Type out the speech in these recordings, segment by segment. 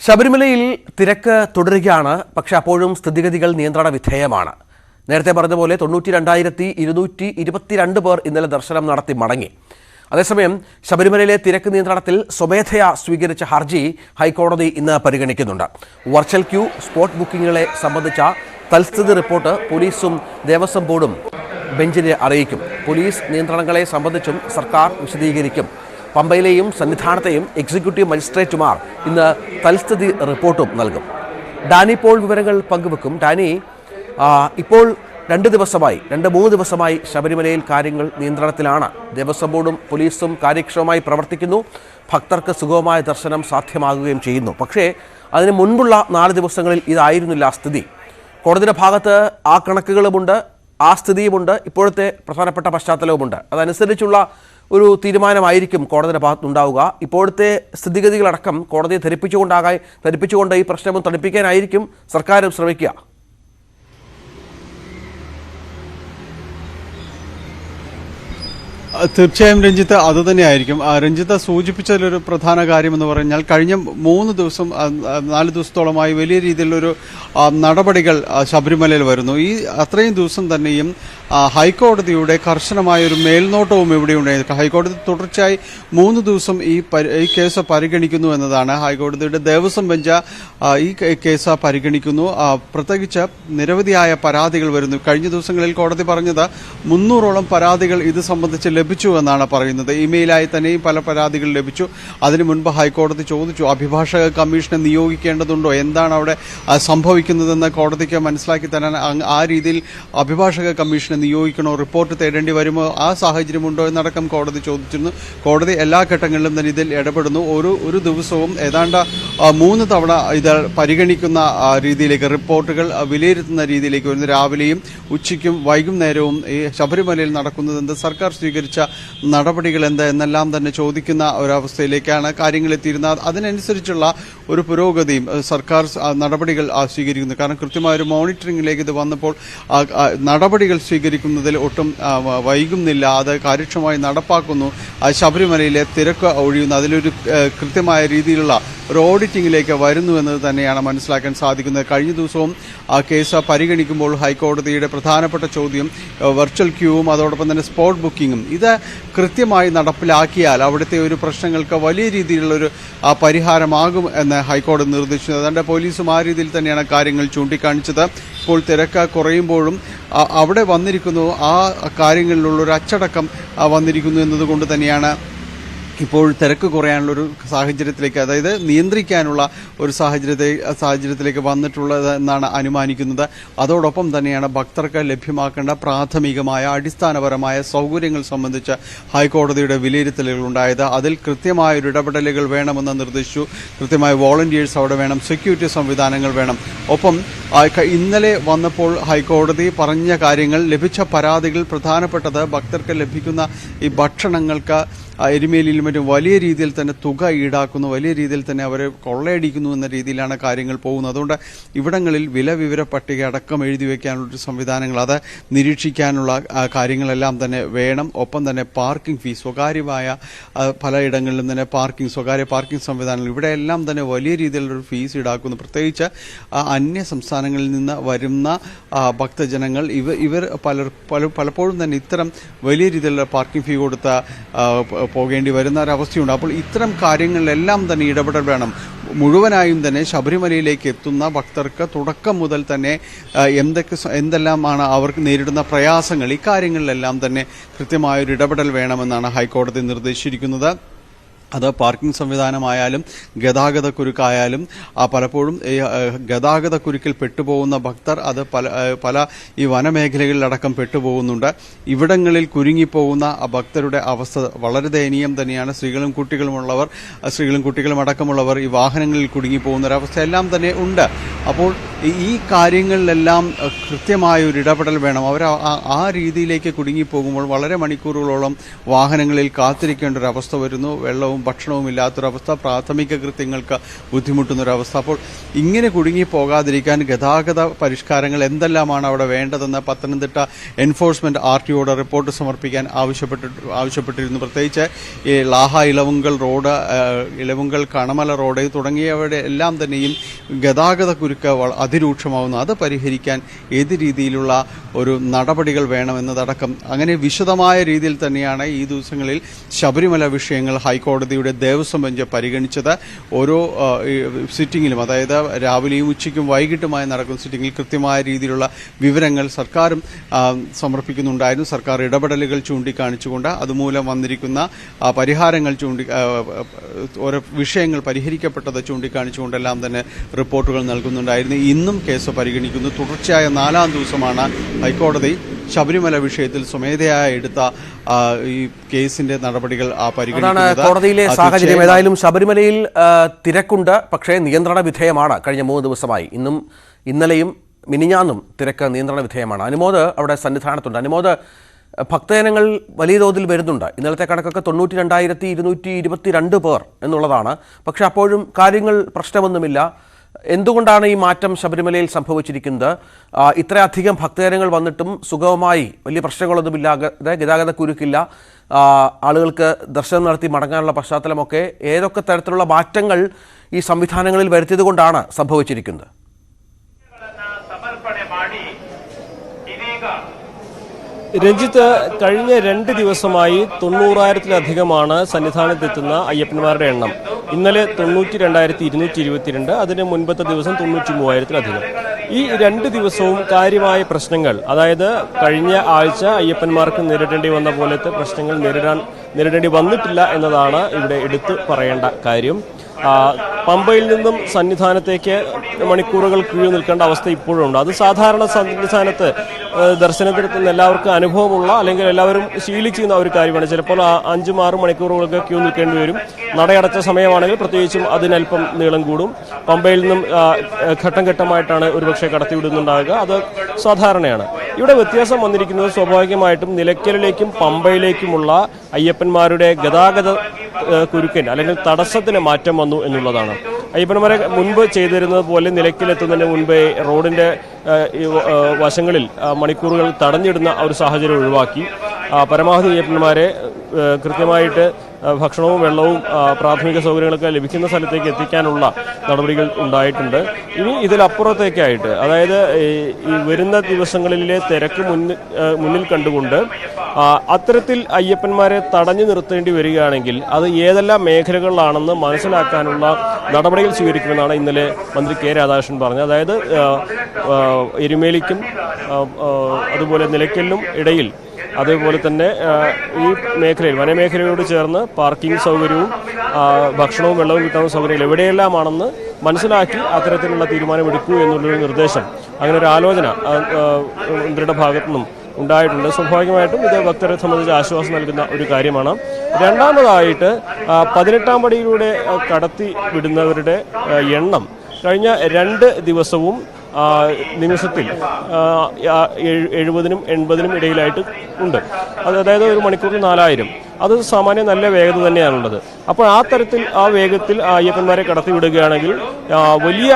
ശബരിമലയിൽ തിരക്ക് തുടരുകയാണ്. പക്ഷെ അപ്പോഴും സ്ഥിതിഗതികൾ നിയന്ത്രണ വിധേയമാണ്. നേരത്തെ പറഞ്ഞതുപോലെ 92,222 പേർ ഇന്നലെ ദർശനം നടത്തി മടങ്ങി. അതേസമയം ശബരിമലയിലെ തിരക്ക് നിയന്ത്രണത്തിൽ സ്വമേധയാ സ്വീകരിച്ച ഹർജി ഹൈക്കോടതി ഇന്ന് പരിഗണിക്കുന്നുണ്ട്. വെർച്വൽ ക്യൂ, സ്പോട്ട് ബുക്കിംഗുകളെ സംബന്ധിച്ച തൽസ്ഥിതി റിപ്പോർട്ട് പോലീസും ദേവസ്വം ബോർഡും ബെഞ്ചിനെ അറിയിക്കും. പോലീസ് നിയന്ത്രണങ്ങളെ സംബന്ധിച്ചും സർക്കാർ വിശദീകരിക്കും. പമ്പയിലെയും സന്നിധാനത്തെയും എക്സിക്യൂട്ടീവ് മജിസ്ട്രേറ്റുമാർ ഇന്ന് തൽസ്ഥിതി റിപ്പോർട്ടും നൽകും. ഡാനി പോൾ വിവരങ്ങൾ പങ്കുവെക്കും. ഡാനി, ഇപ്പോൾ 2-3 ദിവസമായി ശബരിമലയിൽ കാര്യങ്ങൾ നിയന്ത്രണത്തിലാണ്. ദേവസ്വം ബോർഡും പോലീസും കാര്യക്ഷമമായി പ്രവർത്തിക്കുന്നു. ഭക്തർക്ക് സുഗമമായ ദർശനം സാധ്യമാകുകയും ചെയ്യുന്നു. പക്ഷേ അതിന് മുൻപുള്ള 4 ദിവസങ്ങളിൽ ഇതായിരുന്നില്ല സ്ഥിതി. കോടതിയുടെ ഭാഗത്ത് ആ കണക്കുകളുമുണ്ട്, ആ സ്ഥിതിയുമുണ്ട്, ഇപ്പോഴത്തെ പ്രധാനപ്പെട്ട പശ്ചാത്തലവുമുണ്ട്. അതനുസരിച്ചുള്ള ഒരു തീരുമാനമായിരിക്കും കോടതിയുടെ ഭാഗത്തുനിന്നുണ്ടാവുക. ഇപ്പോഴത്തെ സ്ഥിതിഗതികളടക്കം കോടതിയെ ധരിപ്പിച്ചുകൊണ്ട് ഈ പ്രശ്നവും തണുപ്പിക്കാനായിരിക്കും സർക്കാരും ശ്രമിക്കുക. തീർച്ചയായും രഞ്ജിത്ത്, അതുതന്നെയായിരിക്കും. രഞ്ജിത്ത് സൂചിപ്പിച്ചതിലൊരു പ്രധാന കാര്യമെന്ന് പറഞ്ഞാൽ കഴിഞ്ഞ 4 ദിവസത്തോളമായി വലിയ രീതിയിലുള്ളൊരു നടപടികൾ ശബരിമലയിൽ വരുന്നു. ഈ അത്രയും ദിവസം തന്നെയും ഹൈക്കോടതിയുടെ കർശനമായൊരു മേൽനോട്ടവും ഇവിടെ ഉണ്ടായിരുന്നു. ഹൈക്കോടതി തുടർച്ചയായി 3 ദിവസം ഈ കേസ് പരിഗണിക്കുന്നു എന്നതാണ്. ഹൈക്കോടതിയുടെ ദേവസ്വം ബെഞ്ച് ഈ കേസ് പരിഗണിക്കുന്നു. പ്രത്യേകിച്ച് നിരവധിയായ പരാതികൾ വരുന്നു. കഴിഞ്ഞ ദിവസങ്ങളിൽ കോടതി പറഞ്ഞത് 300ഓളം പരാതികൾ ഇത് സംബന്ധിച്ച് ലഭിച്ചു എന്നാണ് പറയുന്നത്. ഇമെയിലായി തന്നെയും പല പരാതികൾ ലഭിച്ചു. അതിനു മുൻപ് ഹൈക്കോടതി ചോദിച്ചു, അഭിഭാഷക കമ്മീഷനെ നിയോഗിക്കേണ്ടതുണ്ടോ, എന്താണ് അവിടെ സംഭവിക്കുന്നതെന്ന് കോടതിക്ക് മനസ്സിലാക്കി തരാൻ ആ രീതിയിൽ അഭിഭാഷക കമ്മീഷനെ നിയോഗിക്കണോ, റിപ്പോർട്ട് തേടേണ്ടി വരുമോ, ആ സാഹചര്യമുണ്ടോ എന്നടക്കം കോടതി ചോദിച്ചിരുന്നു. കോടതി എല്ലാ ഘട്ടങ്ങളിലും തന്നെ ഇതിൽ ഇടപെടുന്നു. ഒരു ദിവസവും ഏതാണ്ട് 3 തവണ ഇത് പരിഗണിക്കുന്ന രീതിയിലേക്ക്, റിപ്പോർട്ടുകൾ വിലയിരുത്തുന്ന രീതിയിലേക്ക് വരുന്നു. രാവിലെയും ഉച്ചയ്ക്കും വൈകുന്നേരവും ഈ ശബരിമലയിൽ നടക്കുന്നതെന്ത്, സർക്കാർ സ്വീകരിച്ച നടപടികൾ എന്ത് എന്നെല്ലാം തന്നെ ചോദിക്കുന്ന ഒരവസ്ഥയിലേക്കാണ് കാര്യങ്ങൾ എത്തിയിരുന്നത്. അതിനനുസരിച്ചുള്ള ഒരു പുരോഗതിയും സർക്കാർ നടപടികൾ സ്വീകരിക്കുന്നു. കാരണം കൃത്യമായൊരു മോണിറ്ററിംഗിലേക്ക് ഇത് വന്നപ്പോൾ നടപടികൾ സ്വീകരിക്കുന്നതിൽ ഒട്ടും വൈകുന്നില്ല. അത് കാര്യക്ഷമമായി നടപ്പാക്കുന്നു. ശബരിമലയിലെ തിരക്ക് ഒഴിയുന്നു. അതിലൊരു കൃത്യമായ രീതിയിലുള്ള ഒരു ഓഡിറ്റിംഗിലേക്ക് വരുന്നു എന്നത് തന്നെയാണ് മനസ്സിലാക്കാൻ സാധിക്കുന്നത്. കഴിഞ്ഞ ദിവസവും ആ കേസ് പരിഗണിക്കുമ്പോൾ ഹൈക്കോടതിയുടെ പ്രധാനപ്പെട്ട ചോദ്യം വെർച്വൽ ക്യൂവും അതോടൊപ്പം തന്നെ സ്പോട്ട് ബുക്കിങ്ങും ഇത് കൃത്യമായി നടപ്പിലാക്കിയാൽ അവിടുത്തെ ഒരു പ്രശ്നങ്ങൾക്ക് വലിയ രീതിയിലുള്ളൊരു പരിഹാരമാകും എന്ന് ഹൈക്കോടതി നിർദ്ദേശിച്ചു. അതുകൊണ്ട് പോലീസും ആ രീതിയിൽ തന്നെയാണ് കാര്യങ്ങൾ ചൂണ്ടിക്കാണിച്ചത്. ഇപ്പോൾ തിരക്ക് കുറയുമ്പോഴും അവിടെ വന്നിരിക്കുന്നു, ആ കാര്യങ്ങളിലുള്ളൊരു അച്ചടക്കം വന്നിരിക്കുന്നു എന്നതുകൊണ്ട് തന്നെയാണ് ഇപ്പോൾ തിരക്ക് കുറയാനുള്ളൊരു സാഹചര്യത്തിലേക്ക്, അതായത് നിയന്ത്രിക്കാനുള്ള ഒരു സാഹചര്യത്തിലേക്ക് വന്നിട്ടുള്ളത് എന്നാണ് അനുമാനിക്കുന്നത്. അതോടൊപ്പം തന്നെയാണ് ഭക്തർക്ക് ലഭ്യമാക്കേണ്ട പ്രാഥമികമായ അടിസ്ഥാനപരമായ സൗകര്യങ്ങൾ സംബന്ധിച്ച് ഹൈക്കോടതിയുടെ വിലയിരുത്തലുകൾ ഉണ്ടായത്. അതിൽ കൃത്യമായ ഒരു ഇടപെടലുകൾ വേണമെന്ന് നിർദ്ദേശിച്ചു. കൃത്യമായ വോളണ്ടിയേഴ്സ് അവിടെ വേണം, സെക്യൂരിറ്റി സംവിധാനങ്ങൾ വേണം. ഒപ്പം ഇന്നലെ വന്നപ്പോൾ ഹൈക്കോടതി പറഞ്ഞ കാര്യങ്ങൾ, ലഭിച്ച പരാതികൾ പ്രധാനപ്പെട്ടത് ഭക്തർക്ക് ലഭിക്കുന്ന ഈ ഭക്ഷണങ്ങൾക്ക് എരുമേലിയിലും മറ്റും വലിയ രീതിയിൽ തന്നെ തുക ഈടാക്കുന്നു, വലിയ രീതിയിൽ തന്നെ അവരെ കൊള്ളയടിക്കുന്നു എന്ന രീതിയിലാണ് കാര്യങ്ങൾ പോകുന്നത്. അതുകൊണ്ട് ഇവിടങ്ങളിൽ വിവര പട്ടിക അടക്കം എഴുതി വയ്ക്കാനുള്ളൊരു സംവിധാനങ്ങൾ, അത് നിരീക്ഷിക്കാനുള്ള കാര്യങ്ങളെല്ലാം തന്നെ വേണം. ഒപ്പം തന്നെ പാർക്കിംഗ് ഫീസ്, സ്വകാര്യമായ പലയിടങ്ങളിലും തന്നെ സ്വകാര്യ പാർക്കിംഗ് സംവിധാനങ്ങൾ, ഇവിടെയെല്ലാം തന്നെ വലിയ രീതിയിലുള്ളൊരു ഫീസ് ഈടാക്കുന്നു. പ്രത്യേകിച്ച് അന്യ സംസ്ഥാനങ്ങളിൽ നിന്ന് വരുന്ന ഭക്തജനങ്ങൾ ഇവർ പലപ്പോഴും തന്നെ ഇത്തരം വലിയ രീതിയിലുള്ള പാർക്കിംഗ് ഫീ കൊടുത്ത പോകേണ്ടി വരുന്ന ഒരവസ്ഥയുണ്ട്. അപ്പോൾ ഇത്തരം കാര്യങ്ങളിലെല്ലാം തന്നെ ഇടപെടൽ വേണം. മുഴുവനായും തന്നെ ശബരിമലയിലേക്ക് എത്തുന്ന ഭക്തർക്ക് തുടക്കം മുതൽ തന്നെ എന്തെല്ലാമാണ് അവർക്ക് നേരിടുന്ന പ്രയാസങ്ങൾ, ഇക്കാര്യങ്ങളിലെല്ലാം തന്നെ കൃത്യമായൊരു ഇടപെടൽ വേണമെന്നാണ് ഹൈക്കോടതി നിർദ്ദേശിച്ചിരിക്കുന്നത്. അത് പാർക്കിംഗ് സംവിധാനമായാലും ഗതാഗതക്കുരുക്കായാലും പലപ്പോഴും ഗതാഗതക്കുരുക്കിൽ പെട്ടുപോകുന്ന ഭക്തർ അത് പല ഈ വനമേഖലകളിലടക്കം പെട്ടുപോകുന്നുണ്ട്. ഇവിടങ്ങളിൽ കുരുങ്ങിപ്പോകുന്ന ഭക്തരുടെ അവസ്ഥ വളരെ ദയനീയം തന്നെയാണ്. സ്ത്രീകളും കുട്ടികളും അടക്കമുള്ളവർ ഈ വാഹനങ്ങളിൽ കുടുങ്ങിപ്പോകുന്ന ഒരവസ്ഥ എല്ലാം തന്നെ ഉണ്ട്. അപ്പോൾ ഈ കാര്യങ്ങളിലെല്ലാം കൃത്യമായ ഒരു ഇടപെടൽ വേണം. അവർ ആ രീതിയിലേക്ക് കുടുങ്ങിപ്പോകുമ്പോൾ വളരെ മണിക്കൂറുകളോളം വാഹനങ്ങളിൽ കാത്തിരിക്കേണ്ട ഒരു അവസ്ഥ വരുന്നു. വെള്ളവും ഭക്ഷണവും ഇല്ലാത്തൊരവസ്ഥ, പ്രാഥമിക കൃത്യങ്ങൾക്ക് ബുദ്ധിമുട്ടുന്നൊരവസ്ഥ. അപ്പോൾ ഇങ്ങനെ കുടുങ്ങിപ്പോകാതിരിക്കാൻ ഗതാഗത പരിഷ്കാരങ്ങൾ എന്തെല്ലാമാണ് അവിടെ വേണ്ടതെന്ന് പത്തനംതിട്ട എൻഫോഴ്സ്മെന്റ് RTOയുടെ റിപ്പോർട്ട് സമർപ്പിക്കാൻ ആവശ്യപ്പെട്ടിരുന്നു. പ്രത്യേകിച്ച് ഈ ലാഹ ഇലവുങ്കൽ റോഡ്, ഇലവുങ്കൽ കണമല റോഡ് തുടങ്ങിയവയുടെ എല്ലാം തന്നെയും ഗതാഗത കുരുക്ക് അതിരൂക്ഷമാവുന്നു. അത് പരിഹരിക്കാൻ ഏത് രീതിയിലുള്ള ഒരു നടപടികൾ വേണമെന്നതടക്കം അങ്ങനെ വിശദമായ രീതിയിൽ തന്നെയാണ് ഈ ദിവസങ്ങളിൽ ശബരിമല വിഷയങ്ങൾ ഹൈക്കോടതിയുടെ ദേവസ്വം ബെഞ്ച് പരിഗണിച്ചത്. ഓരോ സിറ്റിങ്ങിലും, അതായത് രാവിലെയും ഉച്ചയ്ക്കും വൈകിട്ടുമായി നടക്കുന്ന സിറ്റിങ്ങിൽ കൃത്യമായ രീതിയിലുള്ള വിവരങ്ങൾ സർക്കാരും സമർപ്പിക്കുന്നുണ്ടായിരുന്നു. സർക്കാർ ഇടപെടലുകൾ ചൂണ്ടിക്കാണിച്ചുകൊണ്ട് അതുമൂലം വന്നിരിക്കുന്ന പരിഹാരങ്ങൾ ഓരോ വിഷയങ്ങൾ പരിഹരിക്കപ്പെട്ടത് ചൂണ്ടിക്കാണിച്ചുകൊണ്ടെല്ലാം തന്നെ റിപ്പോർട്ടുകൾ നൽകുന്നുണ്ടായിരുന്നു. ഇന്നും കേസ് പരിഗണിക്കുന്നു. തുടർച്ചയായ 4ാം ദിവസമാണ് ഹൈക്കോടതി ശബരിമല വിഷയത്തിൽ സ്വമേധയായി എടുത്ത ഈ കേസിന്റെ നടപടികൾ പരിഗണിക്കുന്നത്. കോടതിയിലെ സാഹചര്യം ഏതായാലും ശബരിമലയിൽ തിരക്കുണ്ട്, പക്ഷേ നിയന്ത്രണ വിധേയമാണ്. കഴിഞ്ഞ 3 ദിവസമായി ഇന്നലെയും മിനിഞ്ഞാന്നും തിരക്ക് നിയന്ത്രണ വിധേയമാണ്. അനുമോദ് അവിടെ സന്നിധാനത്തുണ്ട്. അനുമോദ്, ഭക്തജനങ്ങൾ വലിയ തോതിൽ വരുന്നുണ്ട്. ഇന്നലത്തെ കണക്കൊക്കെ 92,222 പേർ എന്നുള്ളതാണ്. പക്ഷെ അപ്പോഴും കാര്യങ്ങൾ പ്രശ്നമൊന്നുമില്ല. എന്തുകൊണ്ടാണ് ഈ മാറ്റം ശബരിമലയിൽ സംഭവിച്ചിരിക്കുന്നത്? ഇത്രയധികം ഭക്തജനങ്ങൾ വന്നിട്ടും സുഗമമായി വലിയ പ്രശ്നങ്ങളൊന്നുമില്ലാതെ, ഗതാഗത കുരുക്കില്ല, ആളുകൾക്ക് ദർശനം നടത്തി മടങ്ങാനുള്ള പശ്ചാത്തലമൊക്കെ ഏതൊക്കെ തരത്തിലുള്ള മാറ്റങ്ങൾ ഈ സംവിധാനങ്ങളിൽ വരുത്തിയത് കൊണ്ടാണ് സംഭവിച്ചിരിക്കുന്നത്? രഞ്ജിത്ത്, കഴിഞ്ഞ 2 ദിവസമായി 90,000-ലധികമാണ് സന്നിധാനത്തെത്തുന്ന അയ്യപ്പന്മാരുടെ എണ്ണം. ഇന്നലെ 92,222, അതിന് മുൻപത്തെ ദിവസം 93,000-ലധികം. ഈ 2 ദിവസവും കാര്യമായ പ്രശ്നങ്ങൾ, അതായത് കഴിഞ്ഞ ആഴ്ച അയ്യപ്പന്മാർക്ക് നേരിടേണ്ടി വന്ന പോലത്തെ പ്രശ്നങ്ങൾ നേരിടേണ്ടി വന്നിട്ടില്ല എന്നതാണ് ഇവിടെ എടുത്തു പറയേണ്ട കാര്യം. പമ്പയിൽ നിന്നും സന്നിധാനത്തേക്ക് മണിക്കൂറുകൾ ക്യൂ നിൽക്കേണ്ട അവസ്ഥ ഇപ്പോഴുണ്ട്. അത് സാധാരണ സന്നിധാനത്ത് ദർശനത്തിനെത്തുന്ന എല്ലാവർക്കും അനുഭവമുള്ള, അല്ലെങ്കിൽ എല്ലാവരും ശീലിച്ചിരുന്ന ഒരു കാര്യമാണ്. ചിലപ്പോൾ 5-6 മണിക്കൂറുകൾക്ക് ക്യൂ നിൽക്കേണ്ടി വരും. നടയടച്ച സമയമാണെങ്കിൽ പ്രത്യേകിച്ചും അതിനല്പം നീളം കൂടും. പമ്പയിൽ നിന്നും ഘട്ടം ഘട്ടമായിട്ടാണ് ഒരുപക്ഷെ കടത്തിവിടുന്നുണ്ടാകുക. അത് സാധാരണയാണ്. ഇവിടെ വ്യത്യാസം വന്നിരിക്കുന്നത് സ്വാഭാവികമായിട്ടും നിലയ്ക്കലിലേക്കും പമ്പയിലേക്കുമുള്ള അയ്യപ്പന്മാരുടെ ഗതാഗത കുരുക്കിന് അല്ലെങ്കിൽ തടസ്സത്തിന് മാറ്റം വന്നു എന്നുള്ളതാണ്. അയ്യപ്പന്മാരെ മുൻപ് ചെയ്തിരുന്നത് പോലെ നിലയ്ക്കലെത്തുന്നതിന് മുൻപേ റോഡിന്റെ വശങ്ങളിൽ മണിക്കൂറുകൾ തടഞ്ഞിടുന്ന ഒരു സാഹചര്യം ഒഴിവാക്കി പരമാവധി അയ്യപ്പന്മാരെ കൃത്യമായിട്ട് ഭക്ഷണവും വെള്ളവും പ്രാഥമിക സൗകര്യങ്ങളൊക്കെ ലഭിക്കുന്ന സ്ഥലത്തേക്ക് എത്തിക്കാനുള്ള നടപടികൾ ഉണ്ടായിട്ടുണ്ട്. ഇനി ഇതിലപ്പുറത്തേക്കായിട്ട്, അതായത് ഈ വരുന്ന ദിവസങ്ങളിലെ തിരക്ക് മുന്നിൽ കണ്ടുകൊണ്ട് അത്തരത്തിൽ അയ്യപ്പന്മാരെ തടഞ്ഞു നിർത്തേണ്ടി വരികയാണെങ്കിൽ അത് ഏതെല്ലാം മേഖലകളിലാണെന്ന് മനസ്സിലാക്കാനുള്ള നടപടികൾ സ്വീകരിക്കുമെന്നാണ് ഇന്നലെ മന്ത്രി കെ രാധാകൃഷ്ണൻ പറഞ്ഞത്. അതായത് എരുമേലിക്കും അതുപോലെ നിലയ്ക്കലിനും ഇടയിൽ, അതേപോലെ തന്നെ ഈ മേഖലയിൽ വനമേഖലയോട് ചേർന്ന് പാർക്കിംഗ് സൗകര്യവും ഭക്ഷണവും വെള്ളവും കിട്ടാനുള്ള സൗകര്യങ്ങൾ എവിടെയെല്ലാമാണെന്ന് മനസ്സിലാക്കി അത്തരത്തിലുള്ള തീരുമാനമെടുക്കൂ എന്നുള്ളൊരു നിർദ്ദേശം, അങ്ങനെ ഒരു ആലോചന മന്ത്രിയുടെ ഭാഗത്തുനിന്നും ഉണ്ടായിട്ടുണ്ട്. സ്വാഭാവികമായിട്ടും ഇത് ഭക്തരെ സംബന്ധിച്ച് ആശ്വാസം നൽകുന്ന ഒരു കാര്യമാണ്. രണ്ടാമതായിട്ട് 18-ാം പടിയിലൂടെ കടത്തി വിടുന്നവരുടെ എണ്ണം കഴിഞ്ഞ 2 ദിവസവും നിമിഷത്തിൽ 70-നും 80-നും ഇടയിലായിട്ട് ഉണ്ട്. അതായത് ഒരു മണിക്കൂറിൽ 4,000. അത് സാമാന്യം നല്ല വേഗത തന്നെയാണുള്ളത്. അപ്പോൾ ആ തരത്തിൽ ആ വേഗത്തിൽ അയ്യപ്പന്മാരെ കടത്തിവിടുകയാണെങ്കിൽ വലിയ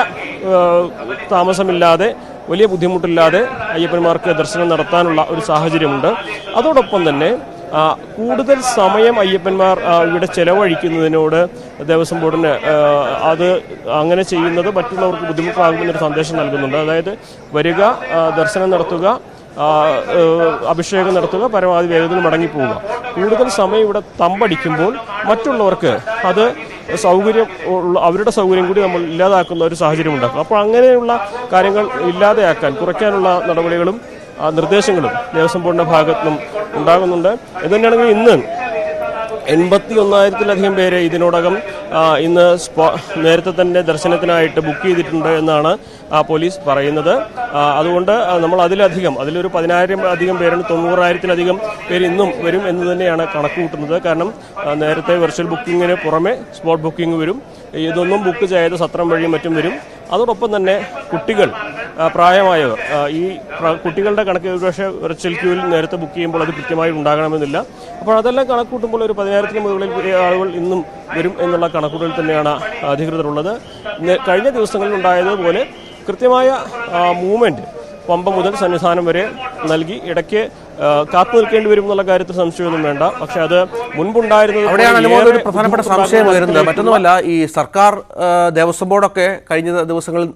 താമസമില്ലാതെ, വലിയ ബുദ്ധിമുട്ടില്ലാതെ അയ്യപ്പന്മാർക്ക് ദർശനം നടത്താനുള്ള ഒരു സാഹചര്യമുണ്ട്. അതോടൊപ്പം തന്നെ കൂടുതൽ സമയം അയ്യപ്പന്മാർ ഇവിടെ ചെലവഴിക്കുന്നതിനോട് ദേവസ്വം ബോർഡിന് അത് അങ്ങനെ ചെയ്യുന്നത് മറ്റുള്ളവർക്ക് ബുദ്ധിമുട്ടാകുമെന്നൊരു സന്ദേശം നൽകുന്നുണ്ട്. അതായത് വരിക, ദർശനം നടത്തുക, അഭിഷേകം നടത്തുക, പരമാവധി വേഗത്തിൽ മടങ്ങിപ്പോവുക. കൂടുതൽ സമയം ഇവിടെ തമ്പടിക്കുമ്പോൾ മറ്റുള്ളവർക്ക് അത് അവരുടെ സൗകര്യം കൂടി നമ്മൾ ഇല്ലാതാക്കുന്ന ഒരു സാഹചര്യം ഉണ്ടാക്കും. അപ്പോൾ അങ്ങനെയുള്ള കാര്യങ്ങൾ ഇല്ലാതെയാക്കാൻ, കുറയ്ക്കാനുള്ള നടപടികളും നിർദ്ദേശങ്ങളും ദേവസ്വം ബോർഡിന്റെ ഭാഗത്തുനിന്നും ഉണ്ടാകുന്നുണ്ട്. ഇതുതന്നെയാണെങ്കിൽ ഇന്ന് 81,000-ലധികം പേര് ഇതിനോടകം ഇന്ന് നേരത്തെ തന്നെ ദർശനത്തിനായിട്ട് ബുക്ക് ചെയ്തിട്ടുണ്ട് എന്നാണ് പോലീസ് പറയുന്നത്. അതുകൊണ്ട് നമ്മൾ അതിലൊരു 10,000-അധികം പേരാണ്, 90,000-ലധികം പേര് ഇന്നും വരും എന്ന് തന്നെയാണ് കണക്ക് കൂട്ടുന്നത്. കാരണം നേരത്തെ വെർച്വൽ ബുക്കിങ്ങിന് പുറമെ സ്പോട്ട് ബുക്കിംഗ് വരും. ഇതൊന്നും ബുക്ക് ചെയ്ത് സത്രം വഴിയും മറ്റും വരും. അതോടൊപ്പം തന്നെ കുട്ടികൾ, പ്രായമായവർ, ഈ കുട്ടികളുടെ കണക്ക് ഒരുപക്ഷെ വെർച്വൽ ക്യൂവിൽ നേരത്തെ ബുക്ക് ചെയ്യുമ്പോൾ അത് കൃത്യമായി ഉണ്ടാകണമെന്നില്ല. അപ്പോൾ അതെല്ലാം കണക്കൂട്ടുമ്പോൾ ഒരു 10,000-ന് മുകളിൽ ആളുകൾ ഇന്നും വരും എന്നുള്ള കണക്കൂട്ടൽ തന്നെയാണ് അധികൃതരുള്ളത്. കഴിഞ്ഞ ദിവസങ്ങളിൽ ഉണ്ടായതുപോലെ കൃത്യമായ മൂവ്മെൻറ്റ് പമ്പ മുതൽ സന്നിധാനം വരെ നൽകി. ഇടയ്ക്ക് കാത്തു നിൽക്കേണ്ടി വരും എന്നുള്ള കാര്യത്തിൽ സംശയമൊന്നും വേണ്ട. പക്ഷെ അത് മുൻപുണ്ടായിരുന്നത് അവിടെയാണ് ഒരു പ്രധാനപ്പെട്ട സംശയം വരുന്നത്. മറ്റൊന്നുമല്ല, ഈ സർക്കാർ ദേവസ്വം ബോർഡൊക്കെ കഴിഞ്ഞ ദിവസങ്ങളിൽ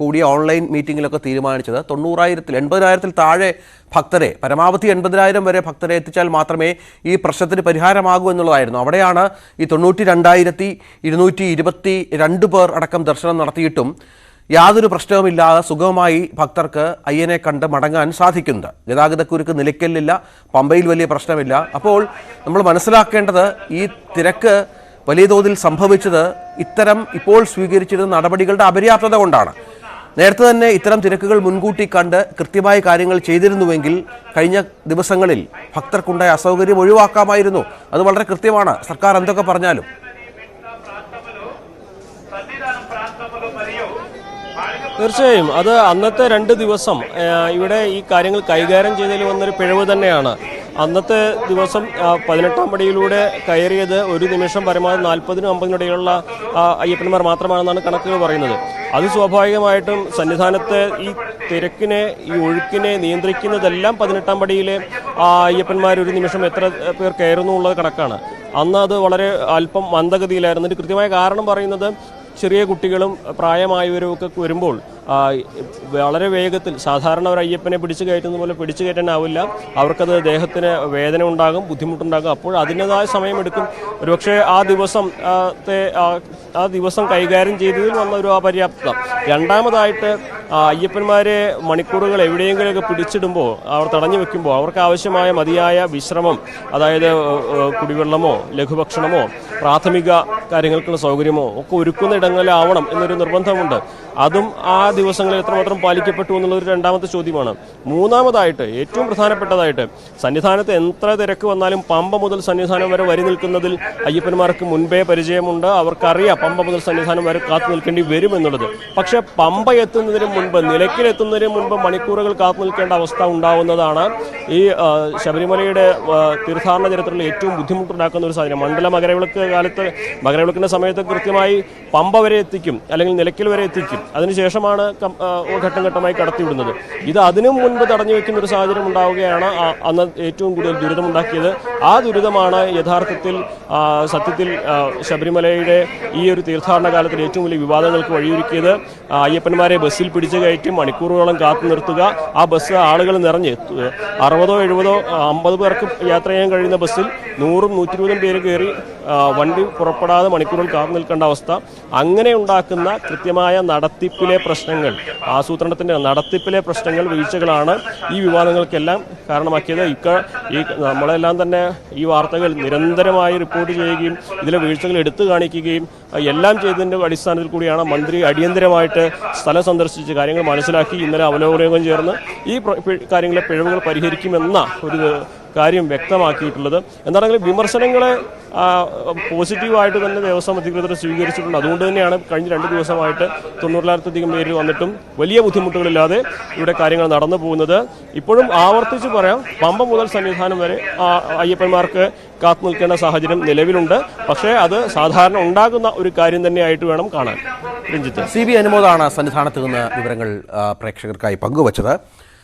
കൂടിയ ഓൺലൈൻ മീറ്റിങ്ങിലൊക്കെ തീരുമാനിച്ചത് 80,000-ൽ താഴെ ഭക്തരെ, പരമാവധി 80,000 വരെ ഭക്തരെ എത്തിച്ചാൽ മാത്രമേ ഈ പ്രശ്നത്തിന് പരിഹാരമാകൂ എന്നുള്ളതായിരുന്നു. അവിടെയാണ് ഈ 92,222 പേർ അടക്കം ദർശനം നടത്തിയിട്ടും യാതൊരു പ്രശ്നവുമില്ലാതെ സുഗമമായി ഭക്തർക്ക് അയ്യനെ കണ്ട് മടങ്ങാൻ സാധിക്കുന്നത്. ഗതാഗതക്കുരുക്ക് നിലയ്ക്കലില്ല, പമ്പയിൽ വലിയ പ്രശ്നമില്ല. അപ്പോൾ നമ്മൾ മനസ്സിലാക്കേണ്ടത് ഈ തിരക്ക് വലിയ തോതിൽ സംഭവിച്ചത് ഇത്തരം ഇപ്പോൾ സ്വീകരിച്ചിരുന്ന നടപടികളുടെ അപര്യാപ്തത കൊണ്ടാണ്. നേരത്തെ തന്നെ ഇത്തരം തിരക്കുകൾ മുൻകൂട്ടി കണ്ട് കൃത്യമായ കാര്യങ്ങൾ ചെയ്തിരുന്നുവെങ്കിൽ കഴിഞ്ഞ ദിവസങ്ങളിൽ ഭക്തർക്കുണ്ടായ അസൗകര്യം ഒഴിവാക്കാമായിരുന്നു. അത് വളരെ കൃത്യമാണ്, സർക്കാർ എന്തൊക്കെ പറഞ്ഞാലും. തീർച്ചയായും അത് അന്നത്തെ 2 ദിവസം ഇവിടെ ഈ കാര്യങ്ങൾ കൈകാര്യം ചെയ്തതിൽ വന്നൊരു പിഴവ് തന്നെയാണ്. അന്നത്തെ ദിവസം 18-ാം പടിയിലൂടെ കയറിയത് ഒരു നിമിഷം പരമാവധി 40-നും 50-നും ഇടയിലുള്ള അയ്യപ്പന്മാർ മാത്രമാണെന്നാണ് കണക്കുകൾ പറയുന്നത്. അത് സ്വാഭാവികമായിട്ടും സന്നിധാനത്തെ ഈ തിരക്കിനെ, ഈ ഒഴുക്കിനെ നിയന്ത്രിക്കുന്നതെല്ലാം 18-ാം പടിയിലെ അയ്യപ്പന്മാർ ഒരു നിമിഷം എത്ര പേർ കയറുന്നു ഉള്ളത് കണക്കാണ്. അന്ന് അത് വളരെ അല്പം മന്ദഗതിയിലായിരുന്നു. ഇതിന് കൃത്യമായ കാരണം പറയുന്നത് ചെറിയ കുട്ടികളും പ്രായമായവരും ഒക്കെ വരുമ്പോൾ വളരെ വേഗത്തിൽ സാധാരണ ഒരു അയ്യപ്പനെ പിടിച്ചു കയറ്റുന്ന പോലെ പിടിച്ചു കയറ്റാനാവില്ല. അവർക്കത് ദേഹത്തിന് വേദന ഉണ്ടാകും, ബുദ്ധിമുട്ടുണ്ടാകും. അപ്പോൾ അതിൻ്റെതായ സമയമെടുക്കും. ഒരുപക്ഷെ ആ ദിവസം കൈകാര്യം ചെയ്തതിൽ വന്ന ഒരു അപര്യാപ്തത. രണ്ടാമതായിട്ട് അയ്യപ്പന്മാരെ മണിക്കൂറുകൾ എവിടെയെങ്കിലുമൊക്കെ പിടിച്ചിടുമ്പോൾ, അവർ തടഞ്ഞു വെക്കുമ്പോൾ അവർക്ക് ആവശ്യമായ മതിയായ വിശ്രമം, അതായത് കുടിവെള്ളമോ ലഘുഭക്ഷണമോ പ്രാഥമിക കാര്യങ്ങൾക്കുള്ള സൗകര്യമോ ഒക്കെ ഒരുക്കുന്ന ഇടങ്ങളിലാവണം എന്നൊരു നിർബന്ധമുണ്ട്. അതും ആ ദിവസങ്ങളിൽ എത്രമാത്രം പാലിക്കപ്പെട്ടു എന്നുള്ളൊരു രണ്ടാമത്തെ ചോദ്യമാണ്. മൂന്നാമതായിട്ട് ഏറ്റവും പ്രധാനപ്പെട്ടതായിട്ട് സന്നിധാനത്ത് എത്ര തിരക്ക് വന്നാലും പമ്പ മുതൽ സന്നിധാനം വരെ വരി നിൽക്കുന്നതിൽ അയ്യപ്പന്മാർക്ക് മുൻപേ പരിചയമുണ്ട്. അവർക്കറിയാം പമ്പ മുതൽ സന്നിധാനം വരെ കാത്തു നിൽക്കേണ്ടി വരും എന്നുള്ളത്. പക്ഷെ പമ്പ എത്തുന്നതിന് മുൻപ്, നിലയ്ക്കലെത്തുന്നതിന് മുൻപ് മണിക്കൂറുകൾ കാത്തു നിൽക്കേണ്ട അവസ്ഥ ഉണ്ടാവുന്നതാണ് ഈ ശബരിമലയുടെ തീർത്ഥാടന ചരിത്രത്തിൽ ഏറ്റവും ബുദ്ധിമുട്ടുണ്ടാക്കുന്ന ഒരു സാധനം. മണ്ഡല മകരവിളക്ക് കാലത്ത്, മകരവിളക്കിന്റെ സമയത്ത് കൃത്യമായി പമ്പ വരെ എത്തിക്കും, അല്ലെങ്കിൽ നിലയ്ക്കൽ വരെ എത്തിക്കും. അതിനുശേഷമാണ് ഘട്ടം ഘട്ടമായി കടത്തിവിടുന്നത്. ഇത് അതിനും മുൻപ് തടഞ്ഞു വെക്കുന്ന ഒരു സാഹചര്യം ഉണ്ടാവുകയാണ് അന്ന് ഏറ്റവും കൂടുതൽ ദുരിതമുണ്ടാക്കിയത്. ആ ദുരിതമാണ് യഥാർത്ഥത്തിൽ സത്യത്തിൽ ശബരിമലയുടെ ഈ ഒരു തീർത്ഥാടന കാലത്തിൽ ഏറ്റവും വലിയ വിവാദങ്ങൾക്ക് വഴിയൊരുക്കിയത്. അയ്യപ്പന്മാരെ ബസ്സിൽ പിടിച്ചു കയറ്റി മണിക്കൂറുകളോളം കാത്തു നിർത്തുക. ആ ബസ് ആളുകൾ നിറഞ്ഞ് 60, 70, 50 പേർക്ക് യാത്ര ചെയ്യാൻ കഴിയുന്ന ബസ്സിൽ 100, 120 പേര് കയറി വണ്ടി പുറപ്പെടാതെ മണിക്കൂറുകൾ കാത്തു നിൽക്കേണ്ട അവസ്ഥ. അങ്ങനെ ഉണ്ടാക്കുന്ന കൃത്യമായ നടത്തിപ്പിലെ പ്രശ്നങ്ങൾ, ആസൂത്രണത്തിൻ്റെ നടത്തിപ്പിലെ പ്രശ്നങ്ങൾ, വീഴ്ചകളാണ് ഈ വിവാദങ്ങൾക്കെല്ലാം കാരണമാക്കിയത്. ഈ നമ്മളെല്ലാം തന്നെ ഈ വാർത്തകൾ നിരന്തരമായി റിപ്പോർട്ട് ചെയ്യുകയും ഇതിലെ വീഴ്ചകൾ എടുത്തു കാണിക്കുകയും എല്ലാം ചെയ്തതിൻ്റെ അടിസ്ഥാനത്തിൽ കൂടിയാണ് മന്ത്രി അടിയന്തരമായിട്ട് സ്ഥലം സന്ദർശിച്ച് കാര്യങ്ങൾ മനസ്സിലാക്കി ഇന്നലെ അവലോകനം ചേർന്ന് ഈ കാര്യങ്ങളെ പിഴവുകൾ പരിഹരിക്കുമെന്ന ഒരു കാര്യം വ്യക്തമാക്കിയിട്ടുള്ളത്. എന്താണെങ്കിലും വിമർശനങ്ങളെ പോസിറ്റീവായിട്ട് തന്നെ ദേവസ്വം അധികൃതർ സ്വീകരിച്ചിട്ടുണ്ട്. അതുകൊണ്ട് തന്നെയാണ് കഴിഞ്ഞ 2 ദിവസമായിട്ട് 90,000-ലധികം പേര് വന്നിട്ടും വലിയ ബുദ്ധിമുട്ടുകളില്ലാതെ ഇവിടെ കാര്യങ്ങൾ നടന്നു പോകുന്നത്. ഇപ്പോഴും ആവർത്തിച്ച് പറയാം, പമ്പ മുതൽ സന്നിധാനം വരെ അയ്യപ്പന്മാർക്ക് കാത്തു നിൽക്കേണ്ട സാഹചര്യം നിലവിലുണ്ട്. പക്ഷേ അത് സാധാരണ ഉണ്ടാകുന്ന ഒരു കാര്യം തന്നെയായിട്ട് വേണം കാണാൻ. രഞ്ജിത്ത്, CB അനുമോദാണ് സന്നിധാനത്ത് നിന്ന് വിവരങ്ങൾ പ്രേക്ഷകർക്കായി പങ്കുവച്ചത്.